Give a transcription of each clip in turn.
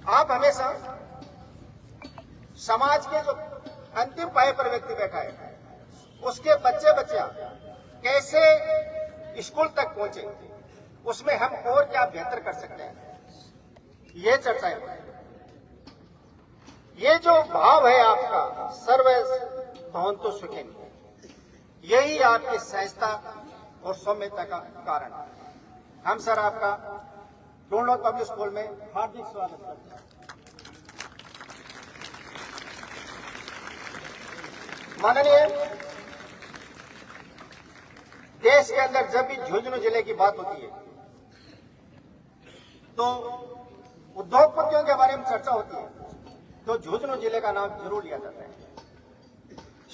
आप हमेशा समाज के जो अंतिम पाए पर व्यक्ति बैठा है उसके बच्चे बच्चियां कैसे स्कूल तक पहुंचे, उसमें हम और क्या बेहतर कर सकते हैं, ये चर्चाएं। ये जो भाव है आपका सर्व भवन्तु सुखिनः, यही आपकी सहजता और सौम्यता का कारण है। हम सर आपका डोनलोड पब्लिक स्कूल में हार्दिक स्वागत करते हैं। माननीय, देश के अंदर जब भी झुंझुनू जिले की बात होती है तो उद्योगपतियों के बारे में चर्चा होती है तो झुंझुनू जिले का नाम जरूर लिया जाता है।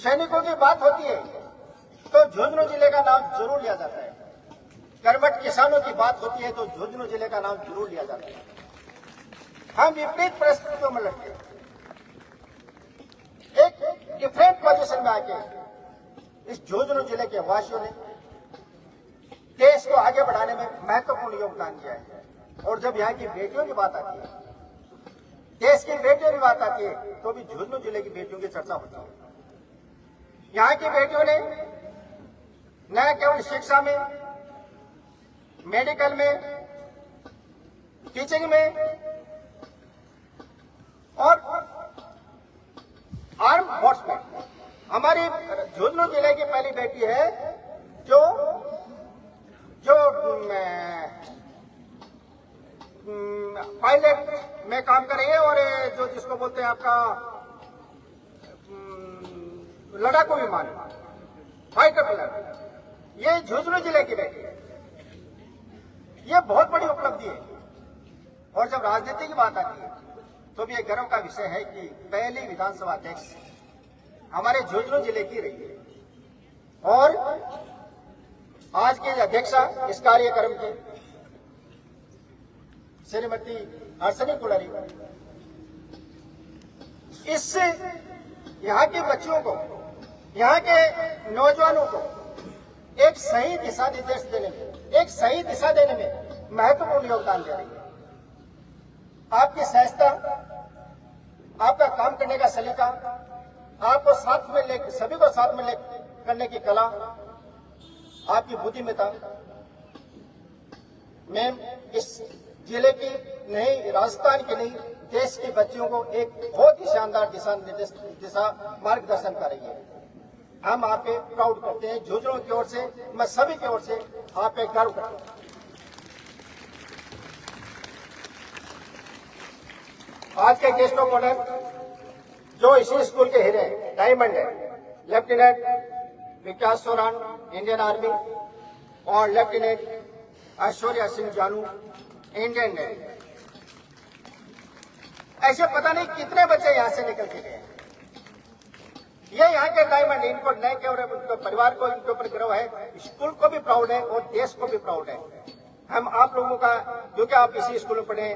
सैनिकों की बात होती है तो झुंझुनू जिले का नाम जरूर लिया जाता है। कर्मठ किसानों की बात होती है तो झुंझुनू जिले का नाम जरूर लिया जाता है। हम विपरीत परिस्थितियों में लड़ते हैं, एक डिफरेंट पोजीशन में आके इस झुंझुनू जिले के वासियों ने देश को आगे बढ़ाने में महत्वपूर्ण योगदान दिया है। और जब यहाँ की बेटियों की बात आती है, देश की बेटियों की बात आती है, तो भी झुंझुनू जिले की बेटियों की चर्चा होती है। यहाँ की बेटियों ने न केवल शिक्षा में, मेडिकल में, टीचिंग में और आर्म फोर्स में, हमारी झुंझुनू जिले की पहली बेटी है जो पायलट में काम कर रही है और जो जिसको बोलते हैं आपका लड़ाकू विमान फाइटर पायलट, ये झुंझुनू जिले की बेटी है। ये बहुत बड़ी उपलब्धि है। और जब राजनीति की बात आती है तो भी एक गर्व का विषय है कि पहली विधानसभा अध्यक्ष हमारे झुंझुनू जिले की रही है। और आज की अध्यक्षा इस कार्यक्रम की श्रीमती हर्षनी कुलरी, इससे यहाँ के बच्चों को, यहाँ के नौजवानों को एक सही दिशा निर्देश देने में, एक सही दिशा देने में महत्वपूर्ण योगदान दे रही है। आपकी सहजता, आपका काम करने का सलीका, आपको साथ में ले, सभी को साथ में ले करने की कला, आपकी बुद्धिमत्ता में इस जिले की नहीं, राजस्थान की नहीं, देश के बच्चों को एक बहुत ही शानदार दिशा मार्गदर्शन कर रही है। हम आप पे प्राउड करते हैं। झुंझुनू की ओर से, मैं सभी की ओर से आप पे गर्व करता हूं। आज के गेस्ट ऑफ ऑनर जो इसी स्कूल के हीरे डायमंड है, लेफ्टिनेंट विकास सोरान, इंडियन आर्मी, और लेफ्टिनेंट ऐश्वर्या सिंह जानू, इंडियन नेवी। ऐसे पता नहीं कितने बच्चे यहां से निकल के गए। ये यहाँ के डायमंड, इनको नए केवल उनके परिवार को इनके ऊपर गर्व है, स्कूल को भी प्राउड है और देश को भी प्राउड है। हम आप लोगों का, क्योंकि आप इसी स्कूल में पढ़े,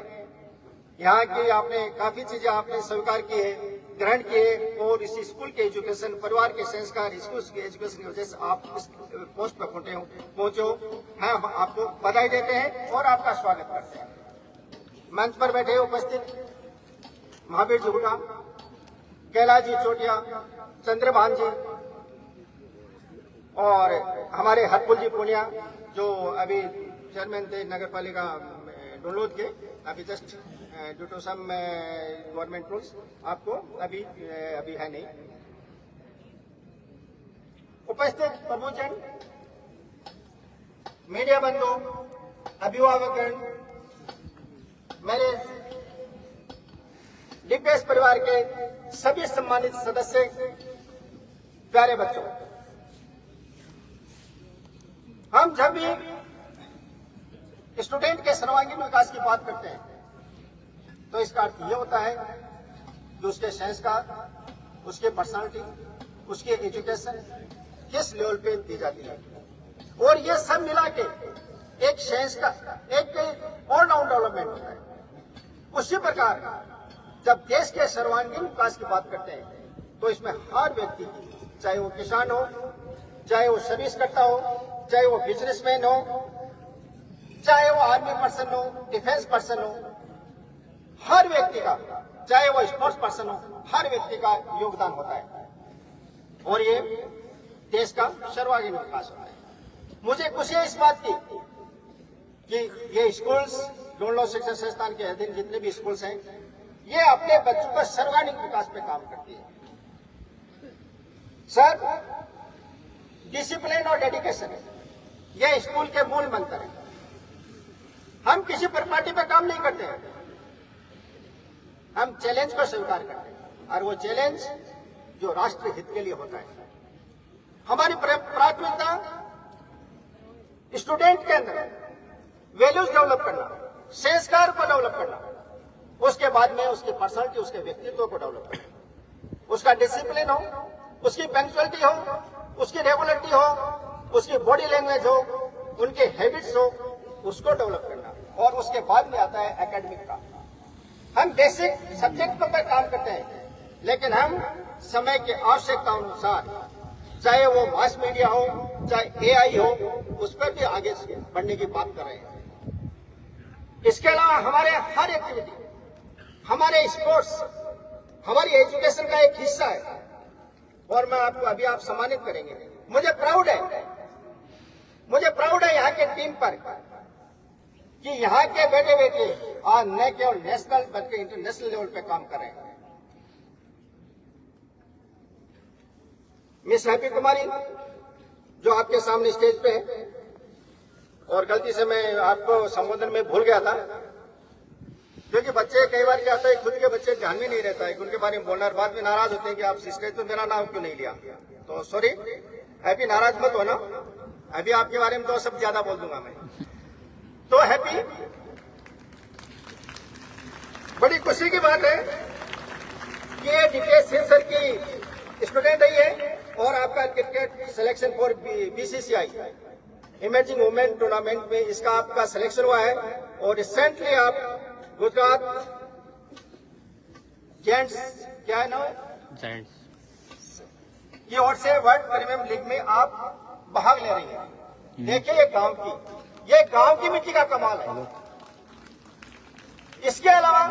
यहाँ की आपने काफी चीजें आपने स्वीकार की है, ग्रहण किए, और इसी स्कूल के एजुकेशन, परिवार के संस्कार, स्कूल के एजुकेशन की वजह से आप इस पोस्ट पर पहुंचे हो। हम आपको बधाई देते हैं और आपका स्वागत करते हैं। मंच पर बैठे उपस्थित महावीर जी हुडा, कैलाश जी चोटिया, चंद्रभान जी और हमारे हरपुल जी पुनिया जो अभी चेयरमैन थे नगर पालिका डोनलोद के, अभी just due to some government rules आपको अभी है नहीं। उपस्थित प्रभुजन, मीडिया बंधु, अभिभावकगण, मेरे डीपीएस परिवार के सभी सम्मानित सदस्य, प्यारे बच्चों, हम जब भी स्टूडेंट के सर्वांगीण विकास की बात करते हैं तो इसका अर्थ यह होता है कि उसके संस्कार, उसके पर्सनालिटी, उसके एजुकेशन किस लेवल पे दी जाती है, और ये सब मिला के एक संस्कार, एक ऑलराउंड डेवलपमेंट होता है। उसी प्रकार जब देश के सर्वांगीण विकास की बात करते हैं तो इसमें हर व्यक्ति, चाहे वो किसान हो, चाहे वो सर्विस करता हो, चाहे वो बिजनेसमैन हो, चाहे वो आर्मी पर्सन हो, डिफेंस पर्सन हो, हर व्यक्ति का, चाहे वो स्पोर्ट्स पर्सन हो, हर व्यक्ति का योगदान होता है और ये देश का सर्वांगीण विकास होता है। मुझे खुशी है इस बात की कि ये स्कूल्स, डोनलो शिक्षा संस्थान के अधीन जितने भी स्कूल्स हैं, ये अपने बच्चों का सर्वांगीण विकास पे काम करती है। सर, डिसिप्लिन और डेडिकेशन ये स्कूल के मूल मंत्र है। हम किसी प्रॉपर्टी पे काम नहीं करते हैं, हम चैलेंज को स्वीकार करते हैं और वो चैलेंज जो राष्ट्र हित के लिए होता है। हमारी प्राथमिकता स्टूडेंट के अंदर वैल्यूज डेवलप करना, संस्कार को डेवलप करना, उसके बाद में उसकी पर्सनालिटी, उसके व्यक्तित्व को डेवलप करना, उसका डिसिप्लिन हो, उसकी पंक्चुअलिटी हो, उसकी रेगुलरिटी हो, उसकी बॉडी लैंग्वेज हो, उनके हैबिट्स हो, उसको डेवलप करना। और उसके बाद में आता है एकेडमिक का। हम बेसिक सब्जेक्ट पर काम करते हैं, लेकिन हम समय की आवश्यकता अनुसार, चाहे वो मास मीडिया हो, चाहे एआई हो, उस पर भी आगे बढ़ने की बात कर रहे हैं। इसके अलावा हमारे हर एक्टिविटी, हमारे स्पोर्ट्स हमारी एजुकेशन का एक हिस्सा है और मैं आपको अभी आप सम्मानित करेंगे। मुझे प्राउड है यहाँ के टीम पर कि यहाँ के बेटे बेटे आज न केवल नेशनल बल्कि इंटरनेशनल लेवल पे काम कर रहे हैं। मिस हैप्पी कुमारी जो आपके सामने स्टेज पे है, और गलती से मैं आपको संबोधन में भूल गया था, क्योंकि बच्चे कई बार क्या होता है, खुद के बच्चे ध्यान में नहीं रहता है, उनके बारे में बोलना, और बाद में नाराज होते हैं कि आप स्टेज पे मेरा नाम क्यों नहीं लिया। तो सॉरी हैप्पी, नाराज मत होना, अभी आपके बारे में 2 शब्द ज्यादा बोल दूंगा मैं। तो हैप्पी, बड़ी खुशी की बात है कि ये डीपीएस सर की स्टूडेंट रही है और आपका cricket selection for BCCI emerging women tournament में इसका आपका सिलेक्शन हुआ है। और रिसेंटली आप गुजरात जेंट्स, क्या है ना, जेंट्स की ओर से वर्ल्ड प्रीमियर लीग में आप भाग ले रही हैं। देखिए ये गांव की मिट्टी का कमाल है। इसके अलावा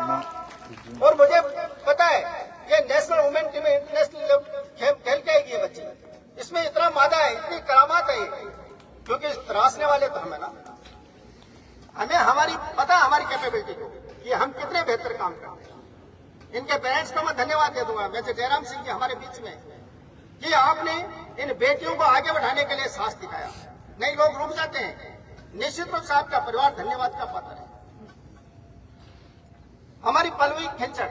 और मुझे पता है ये नेशनल वुमेन टीम इंटरनेशनल खेल के आएगी ये बच्ची, इसमें इतना मादा है, इतनी करामात है, क्योंकि तराशने वाले तो हमें ना, हमें हमारी पता हमारी कैपेबिलिटी को कि हम कितने बेहतर काम करते हैं। इनके पेरेंट्स को मैं धन्यवाद दे दूंगा, वैसे जयराम सिंह जी हमारे बीच में, कि आपने इन बेटियों को आगे बढ़ाने के लिए साहस दिखाया। नहीं लोग रुक जाते हैं, निश्चित रूप से आपका परिवार धन्यवाद का पात्र है। हमारी पल्लवी खिंचड़,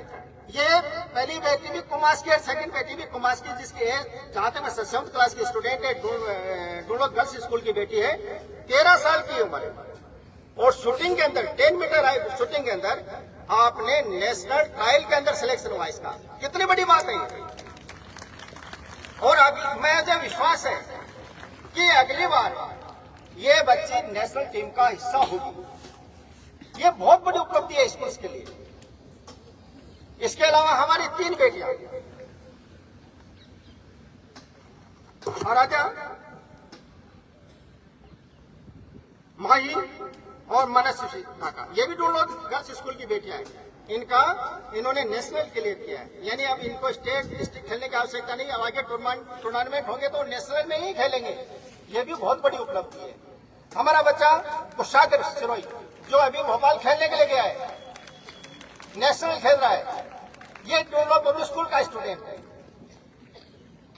ये पहली बेटी भी कुमास की और सेकंड बेटी भी कुमास की, जिसकी एज जहां तक मैं 7th क्लास की स्टूडेंट है, डूलो गर्ल्स स्कूल की बेटी है, 13 साल की उम्र है। और शूटिंग के अंदर 10 मीटर शूटिंग के अंदर आपने नेशनल ट्रायल के अंदर सिलेक्शन हुआ, इसका कितनी बड़ी बात है ये। और अभी मुझे विश्वास है कि अगली बार ये बच्ची नेशनल टीम का हिस्सा होगी। ये बहुत बड़ी उपलब्धि है स्कूल्स के लिए। इसके अलावा हमारी 3 बेटियां, आराध्या, माही और मनस्वी काका, ये भी डोनलो गर्ल्स स्कूल की बेटियां हैं। इन्होंने नेशनल के लिए किया है, यानी अब इनको स्टेट डिस्ट्रिक्ट खेलने की आवश्यकता नहीं, अब आगे टूर्नामेंट होंगे तो नेशनल में ही खेलेंगे। ये भी बहुत बड़ी उपलब्धि है। हमारा बच्चा कुशागर सिरोही जो अभी भोपाल खेलने के लिए गया है, नेशनल खेल रहा है, ये डोनलो पब्लिक स्कूल का स्टूडेंट है।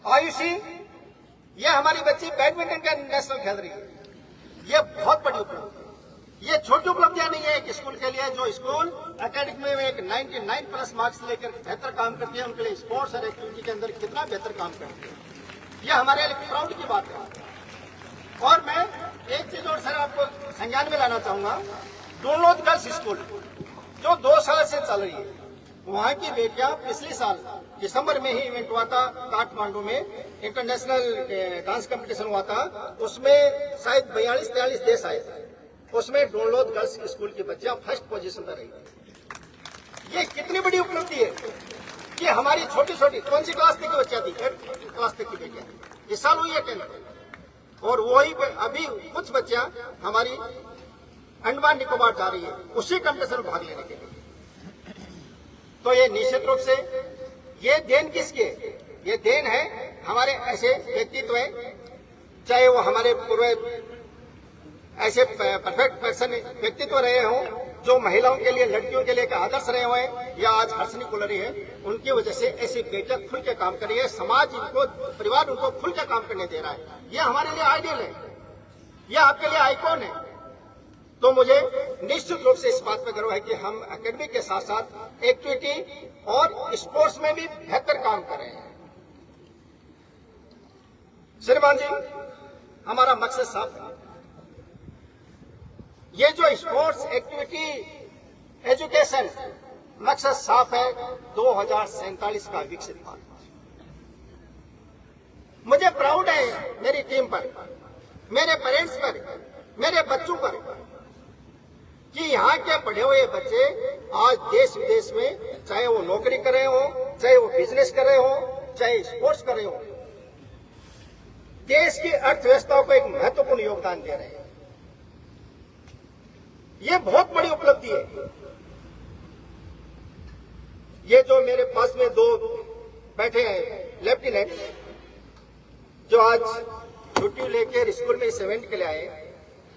आयुषी, ये हमारी बच्ची बैडमिंटन का नेशनल खेल रही है। ये बहुत बड़ी उपलब्धि है। ये छोटी उपलब्धियां नहीं है एक स्कूल के लिए। जो स्कूल एकेडमिक में एक 99+ मार्क्स लेकर बेहतर काम करती है, उनके लिए स्पोर्ट्स और एक्टिविटी के अंदर कितना बेहतर काम करती है, ये हमारे लिए प्राउड की बात है। और मैं एक चीज और सर आपको संज्ञान में लाना चाहूंगा, डोनलो गर्ल्स स्कूल जो 2 साल से चल रही है, वहां की बेटियां पिछले साल दिसंबर में ही इवेंट हुआ था काठमांडू में, इंटरनेशनल डांस कंपटीशन हुआ था, उसमें शायद 42-43 देश आए थे, उसमें डोनलो गर्ल्स स्कूल की बच्चियां फर्स्ट पोजीशन पर रही। ये कितनी बड़ी उपलब्धि है कि हमारी छोटी छोटी, कौन सी क्लास तक की बच्चियां थी, 8th क्लास तक की बेटियां, इस साल हुई है 10th, और वही अभी कुछ बच्चियां हमारी अंडमान निकोबार जा रही है उसी कंपटीशन में भाग लेने के लिए। तो ये निश्चित रूप से ये देन किसकी है? ये देन है हमारे ऐसे व्यक्तित्व है, चाहे वो हमारे पूर्व ऐसे परफेक्ट पर्सन व्यक्तित्व रहे हों जो महिलाओं के लिए, लड़कियों के लिए एक आदर्श रहे हुए, या आज हर्षनी कुलरी है, उनकी वजह से ऐसी बेटियां खुल के काम कर रही है, समाज इनको, परिवार उनको खुल के काम करने दे रहा है। ये हमारे लिए आइडियल है, ये आपके लिए आइकॉन है। तो मुझे निश्चित रूप से इस बात पर गर्व है कि हम एकेडमी के साथ साथ एक्टिविटी और स्पोर्ट्स में भी बेहतर काम कर रहे हैं। श्रीमान जी, हमारा मकसद साफ है। ये जो स्पोर्ट्स एक्टिविटी एजुकेशन मकसद साफ है, 2047 का विकसित भारत। मुझे प्राउड है मेरी टीम पर, मेरे पेरेंट्स पर, मेरे बच्चों पर, कि यहाँ के पढ़े हुए बच्चे आज देश विदेश में, चाहे वो नौकरी कर रहे हो, चाहे वो बिजनेस कर रहे हो, चाहे स्पोर्ट्स कर रहे हो, देश की अर्थव्यवस्था को एक महत्वपूर्ण योगदान दे रहे हैं। ये बहुत बड़ी उपलब्धि है। ये जो मेरे पास में दो बैठे हैं लेफ्टिनेंट, जो आज छुट्टी लेकर स्कूल में इस इवेंट के लिए आए,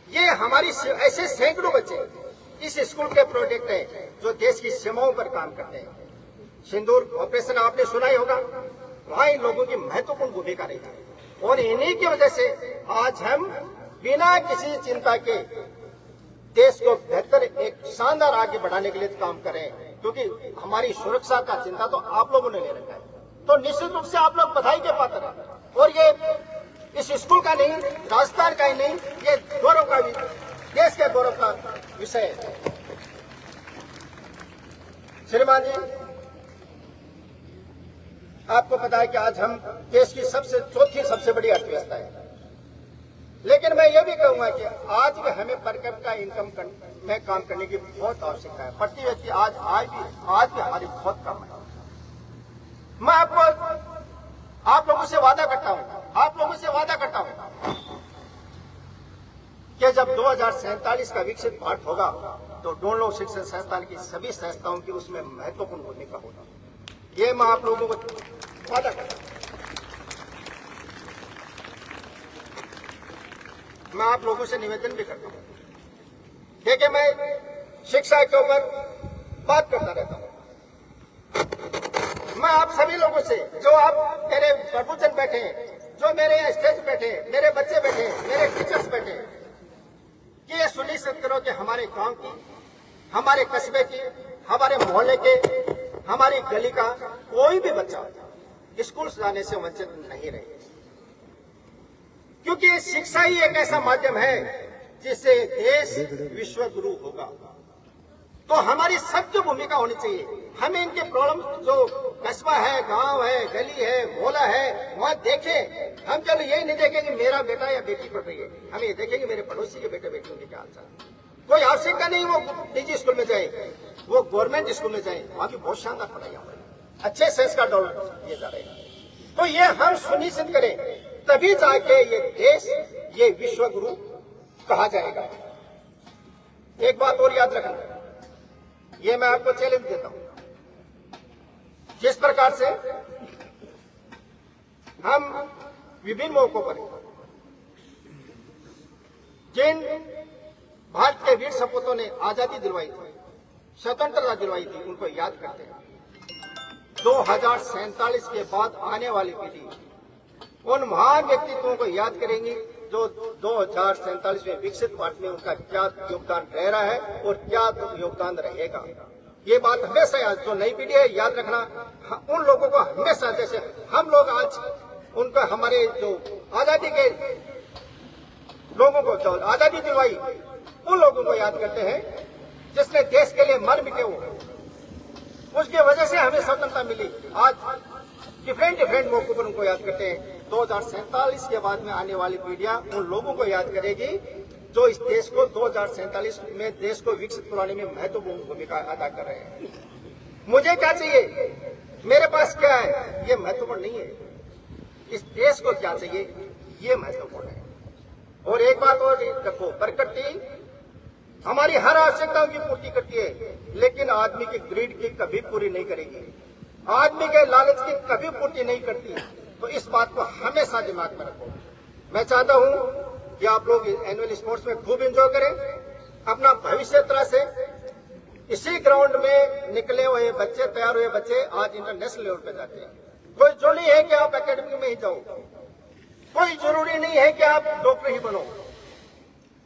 ये हमारी ऐसे सैकड़ों बच्चे इस स्कूल के प्रोजेक्ट हैं जो देश की सीमाओं पर काम करते हैं। सिंदूर ऑपरेशन आपने सुना ही होगा, वहां इन लोगों की महत्वपूर्ण भूमिका रही है, और इन्हीं की वजह से आज हम बिना किसी चिंता के देश को बेहतर एक शानदार आगे बढ़ाने के लिए काम कर रहे हैं, क्योंकि हमारी सुरक्षा का चिंता तो आप लोगों ने ले रखा है। तो निश्चित रूप से आप लोग बधाई के पात्र हैं, और ये इस स्कूल का नहीं, राजस्थान का ही नहीं, ये गौरव का भी, देश के गौरव का विषय है। श्रीमान जी, आपको पता है कि आज हम देश की चौथी सबसे बड़ी अर्थव्यवस्था है, लेकिन मैं ये भी कहूंगा कि आज भी हमें पर कैपिटा इनकम में काम करने की बहुत आवश्यकता है। प्रति व्यक्ति आज भी हमारी बहुत कम है। मैं आप लोगों से वादा करता हूं कि जब 2047 का विकसित भारत होगा तो डोनलो शिक्षण संस्थान की सभी संस्थाओं की उसमें महत्वपूर्ण भूमिका होगी। ये मैं आप लोगों को वादा करता हूं। मैं आप लोगों से निवेदन भी करता हूं, देखिए मैं शिक्षा के ऊपर बात करता रहता हूं। मैं आप सभी लोगों से, जो आप मेरे प्रभुजन बैठे हैं, जो मेरे स्टेज बैठे, मेरे बच्चे बैठे, मेरे टीचर्स बैठे, कि ये सुनिश्चित करो कि हमारे गांव की, हमारे कस्बे की, हमारे मोहल्ले के, हमारी गली का कोई भी बच्चा स्कूल जाने से वंचित नहीं रहे, क्योंकि शिक्षा ही एक ऐसा माध्यम है जिससे देश विश्व गुरु होगा। तो हमारी सबकी भूमिका होनी चाहिए। हमें इनके प्रॉब्लम, जो कस्बा है, गांव है, गली है, मोहल्ला है, वहां देखें। हम चलो यही नहीं देखेंगे मेरा बेटा या बेटी पढ़ रही है, हम ये देखेंगे मेरे पड़ोसी के बेटे बेटियों के क्या हाल चाल। कोई आवश्यकता नहीं वो निजी स्कूल में जाए, वो गवर्नमेंट स्कूल में जाए, वहां की बहुत शानदार पढ़ाई हो रही है, अच्छे संस्कार डेवलप किए जा रहे हैं। तो ये हम सुनिश्चित करें, तभी जाके ये देश, ये विश्व गुरु कहा जाएगा। एक बात और याद रखना, ये मैं आपको चैलेंज देता हूं, जिस प्रकार से हम विभिन्न मौकों पर जिन भारत के वीर सपूतों ने आजादी दिलवाई थी, स्वतंत्रता दिलवाई थी, उनको याद करते हैं। 2047 के बाद आने वाली पीढ़ी उन महान व्यक्तित्वों को याद करेंगी जो 2047 में विकसित भारत में उनका क्या योगदान रह रहा है और क्या योगदान रहेगा। ये बात हमेशा याद, जो नई पीढ़ी है, याद रखना। उन लोगों को हमेशा, जैसे हम लोग आज उनका, हमारे जो आजादी के लोगों को, जो आजादी दिलवाई, उन लोगों को याद करते हैं जिसने देश के लिए मर मिटे हो, उसकी वजह से हमें स्वतंत्रता मिली। आज डिफरेंट मौकों पर उनको याद करते हैं। 2047 के बाद में आने वाली पीढ़ियां उन लोगों को याद करेगी जो इस देश को 2047 में देश को विकसित बनाने में महत्वपूर्ण भूमिका अदा कर रहे हैं। मुझे क्या चाहिए, मेरे पास क्या है, ये महत्वपूर्ण नहीं है। इस देश को क्या चाहिए, ये महत्वपूर्ण है। और एक बात और रखो, प्रकृति हमारी हर आवश्यकताओं की पूर्ति करती है, लेकिन आदमी की ग्रीड की कभी पूरी नहीं करेगी, आदमी के लालच की कभी पूर्ति नहीं करती। तो इस बात को हमेशा दिमाग में रखो। मैं चाहता हूं कि आप लोग एनुअल स्पोर्ट्स में खूब एंजॉय करें, अपना भविष्य तरह से इसी ग्राउंड में निकले हुए बच्चे, तैयार हुए बच्चे आज इंटरनेशनल लेवल पे जाते हैं। कोई जरूरी है कि आप एकेडमी में ही जाओ, कोई जरूरी नहीं है कि आप डॉक्टर ही बनो,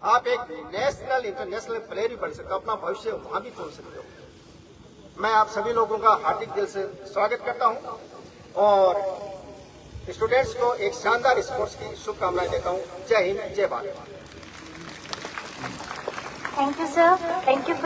आप एक नेशनल इंटरनेशनल प्लेयर ही बन सकते हो, अपना भविष्य वहां भी तोड़ सकते हो। मैं आप सभी लोगों का हार्दिक दिल से स्वागत करता हूं और स्टूडेंट्स को एक शानदार स्पोर्ट्स की शुभकामनाएं देता हूं। जय हिंद, जय Bharat. Thank you, sir. Thank you.